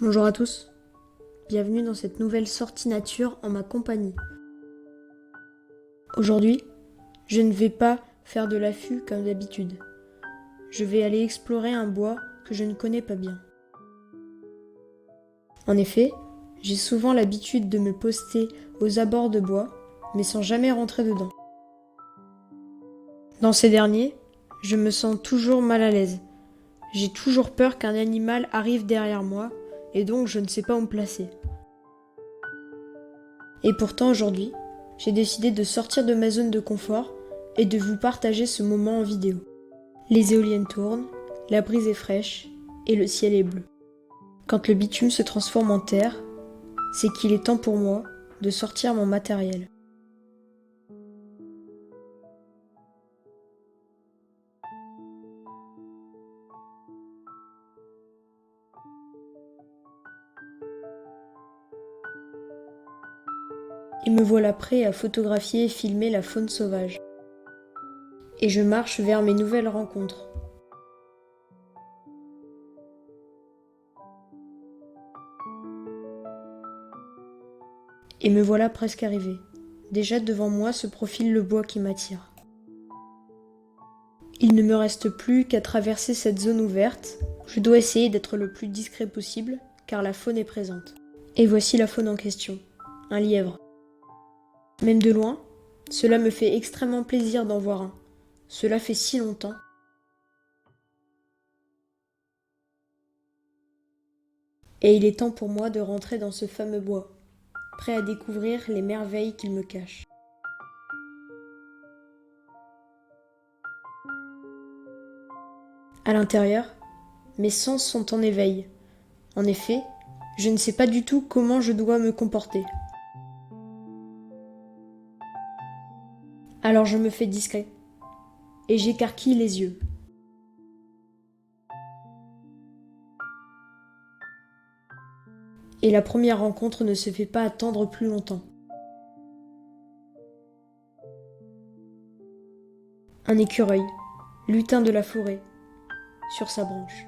Bonjour à tous, bienvenue dans cette nouvelle sortie nature en ma compagnie. Aujourd'hui, je ne vais pas faire de l'affût comme d'habitude. Je vais aller explorer un bois que je ne connais pas bien. En effet, j'ai souvent l'habitude de me poster aux abords de bois, mais sans jamais rentrer dedans. Dans ces derniers, je me sens toujours mal à l'aise. J'ai toujours peur qu'un animal arrive derrière moi, et donc je ne sais pas où me placer. Et pourtant aujourd'hui, j'ai décidé de sortir de ma zone de confort et de vous partager ce moment en vidéo. Les éoliennes tournent, la brise est fraîche et le ciel est bleu. Quand le bitume se transforme en terre, c'est qu'il est temps pour moi de sortir mon matériel. Et me voilà prêt à photographier et filmer la faune sauvage. Et je marche vers mes nouvelles rencontres. Et me voilà presque arrivé. Déjà devant moi se profile le bois qui m'attire. Il ne me reste plus qu'à traverser cette zone ouverte. Je dois essayer d'être le plus discret possible, car la faune est présente. Et voici la faune en question, un lièvre. Même de loin, cela me fait extrêmement plaisir d'en voir un. Cela fait si longtemps. Et il est temps pour moi de rentrer dans ce fameux bois, prêt à découvrir les merveilles qu'il me cache. À l'intérieur, mes sens sont en éveil. En effet, je ne sais pas du tout comment je dois me comporter. Alors je me fais discret et j'écarquille les yeux. Et la première rencontre ne se fait pas attendre plus longtemps. Un écureuil, lutin de la forêt, sur sa branche.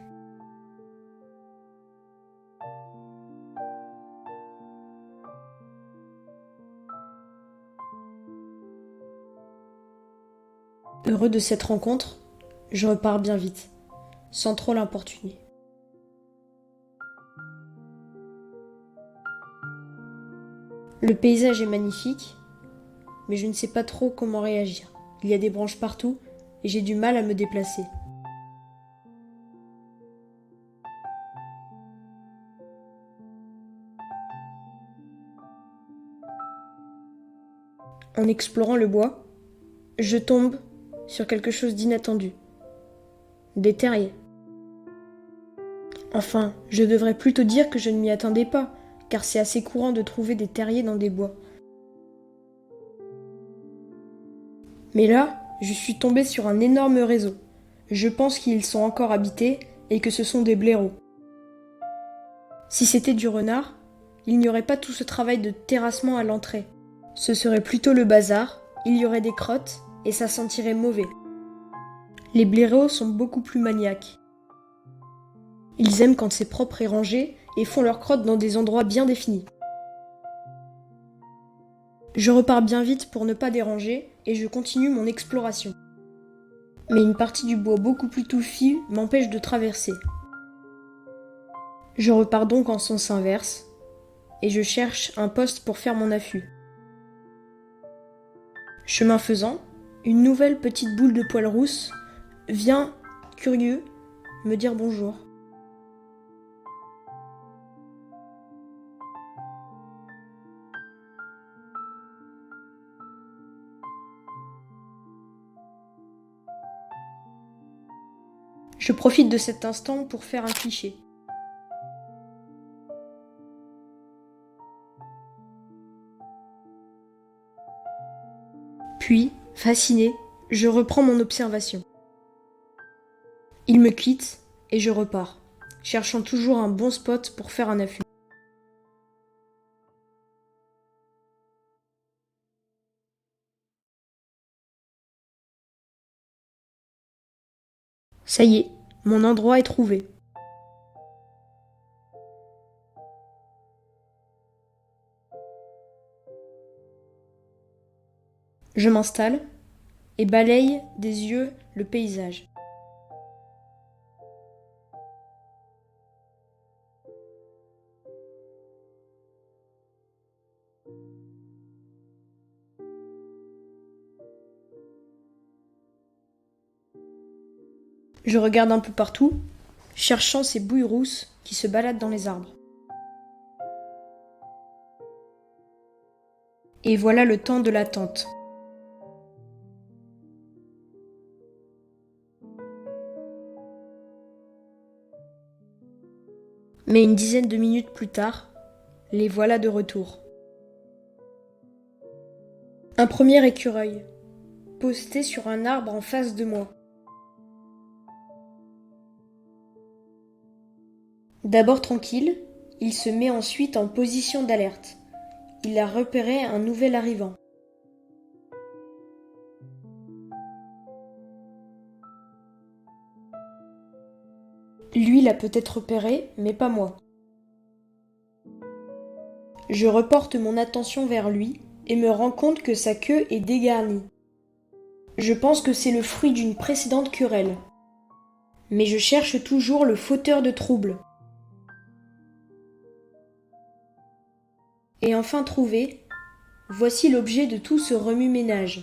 Heureux de cette rencontre, je repars bien vite, sans trop l'importuner. Le paysage est magnifique, mais je ne sais pas trop comment réagir. Il y a des branches partout et j'ai du mal à me déplacer. En explorant le bois, je tombe sur quelque chose d'inattendu. Des terriers. Enfin, je devrais plutôt dire que je ne m'y attendais pas, car c'est assez courant de trouver des terriers dans des bois. Mais là, je suis tombée sur un énorme réseau. Je pense qu'ils sont encore habités et que ce sont des blaireaux. Si c'était du renard, il n'y aurait pas tout ce travail de terrassement à l'entrée. Ce serait plutôt le bazar, il y aurait des crottes et ça sentirait mauvais. Les blaireaux sont beaucoup plus maniaques. Ils aiment quand c'est propre et rangé et font leurs crottes dans des endroits bien définis. Je repars bien vite pour ne pas déranger et je continue mon exploration. Mais une partie du bois beaucoup plus touffu m'empêche de traverser. Je repars donc en sens inverse et je cherche un poste pour faire mon affût. Chemin faisant, une nouvelle petite boule de poils rousse vient, curieux, me dire bonjour. Je profite de cet instant pour faire un cliché. Puis, fasciné, je reprends mon observation. Il me quitte et je repars, cherchant toujours un bon spot pour faire un affût. Ça y est, mon endroit est trouvé. Je m'installe et balaye des yeux le paysage. Je regarde un peu partout, cherchant ces bouilles rousses qui se baladent dans les arbres. Et voilà le temps de l'attente. Mais une dizaine de minutes plus tard, les voilà de retour. Un premier écureuil, posté sur un arbre en face de moi. D'abord tranquille, il se met ensuite en position d'alerte. Il a repéré un nouvel arrivant. Lui l'a peut-être repéré, mais pas moi. Je reporte mon attention vers lui et me rends compte que sa queue est dégarnie. Je pense que c'est le fruit d'une précédente querelle. Mais je cherche toujours le fauteur de troubles. Et enfin trouvé, voici l'objet de tout ce remue-ménage.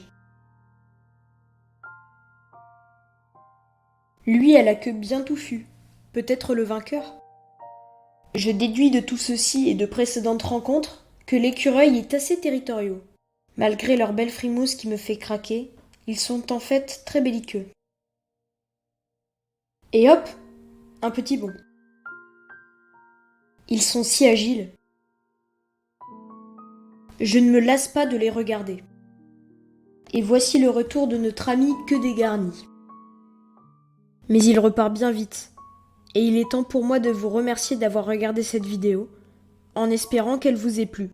Lui a la queue bien touffue, peut-être le vainqueur. Je déduis de tout ceci et de précédentes rencontres que l'écureuil est assez territoriaux. Malgré leur belle frimousse qui me fait craquer, ils sont en fait très belliqueux. Et hop, un petit bond. Ils sont si agiles. Je ne me lasse pas de les regarder. Et voici le retour de notre ami que dégarni. Mais il repart bien vite. Et il est temps pour moi de vous remercier d'avoir regardé cette vidéo, en espérant qu'elle vous ait plu.